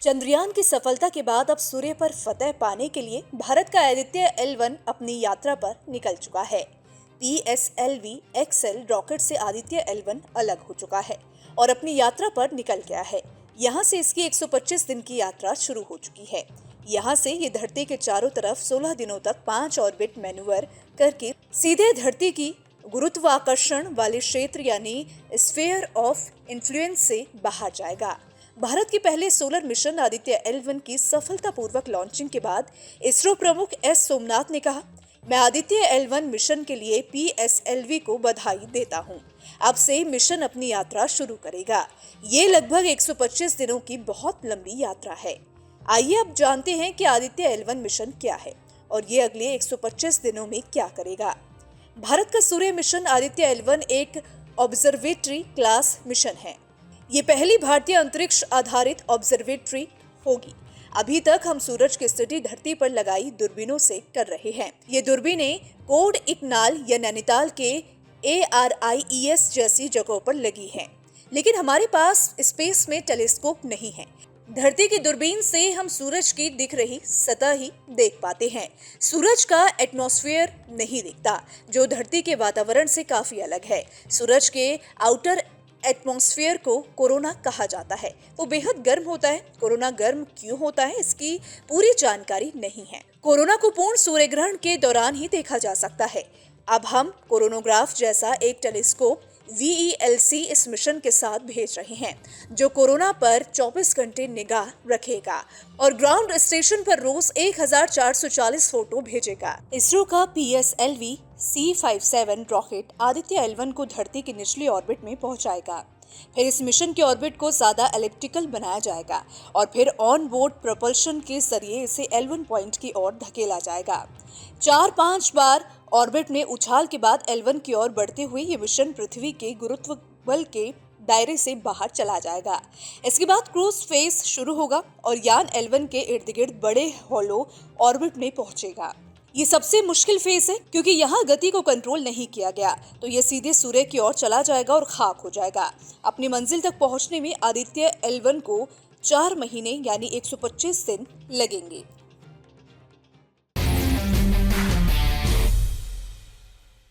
चंद्रयान की सफलता के बाद अब सूर्य पर फतह पाने के लिए भारत का आदित्य L1 अपनी यात्रा पर निकल चुका है। PSLV XL रॉकेट से आदित्य L1 अलग हो चुका है और अपनी यात्रा पर निकल गया है। यहाँ से इसकी 125 दिन की यात्रा शुरू हो चुकी है। यहाँ से ये धरती के चारों तरफ 16 दिनों तक 5 ऑर्बिट मैन्यूवर करके सीधे धरती की गुरुत्वाकर्षण वाले क्षेत्र यानी स्फीयर ऑफ इन्फ्लुएंस से बाहर जाएगा। भारत के पहले सोलर मिशन आदित्य L1 की सफलतापूर्वक लॉन्चिंग के बाद इसरो प्रमुख एस सोमनाथ ने कहा, मैं आदित्य L1 मिशन के लिए PSLV को बधाई देता हूं। अब से मिशन अपनी यात्रा शुरू करेगा। ये लगभग 125 दिनों की बहुत लंबी यात्रा है। आइए अब जानते हैं कि आदित्य L1 मिशन क्या है और ये अगले 125 दिनों में क्या करेगा। भारत का सूर्य मिशन आदित्य L1 एक ऑब्जर्वेटरी क्लास मिशन है। ये पहली भारतीय अंतरिक्ष आधारित ऑब्जर्वेटरी होगी। अभी तक हम सूरज की स्थिति धरती पर लगाई दूरबीनों से कर रहे हैं। ये दूरबीनें कोड इकनाल या नैनीताल के ARIES जैसी जगहों पर लगी हैं, लेकिन हमारे पास स्पेस में टेलीस्कोप नहीं है। धरती की दूरबीन से हम सूरज की दिख रही सतह ही देख पाते हैं। सूरज का एटमॉस्फेयर नहीं दिखता, जो धरती के वातावरण से काफी अलग है। सूरज के आउटर एटमॉस्फेयर को कोरोना कहा जाता है। वो बेहद गर्म होता है। कोरोना गर्म क्यों होता है, इसकी पूरी जानकारी नहीं है। कोरोना को पूर्ण सूर्य ग्रहण के दौरान ही देखा जा सकता है। अब हम कोरोनोग्राफ जैसा एक टेलीस्कोप VELC इस मिशन के साथ भेज रहे हैं, जो कोरोना पर 24 घंटे निगाह रखेगा और ग्राउंड स्टेशन पर रोज 1440 फोटो भेजेगा। इसरो का PSLV C57 rocket Aditya L1 को धरती की निचली ऑर्बिट में पहुंचाएगा। फिर इस मिशन के ऑर्बिट को ज्यादा एलिप्टिकल बनाया जाएगा और फिर ऑन बोर्ड प्रोपल्शन के जरिए इसे L1 पॉइंट की ओर धकेला जाएगा। 4-5 बार ऑर्बिट में उछाल के बाद L1 की ओर बढ़ते हुए ये मिशन पृथ्वी के गुरुत्व बल के दायरे से बाहर चला जाएगा। इसके बाद क्रूज फेज शुरू होगा और यान L1 के इर्द गिर्द बड़े हॉलो ऑर्बिट में पहुंचेगा। ये सबसे मुश्किल फेज है, क्योंकि यहाँ गति को कंट्रोल नहीं किया गया तो ये सीधे सूर्य की ओर चला जाएगा और खाक हो जाएगा। अपनी मंजिल तक पहुँचने में आदित्य L1 को 4 महीने यानी 125 दिन लगेंगे।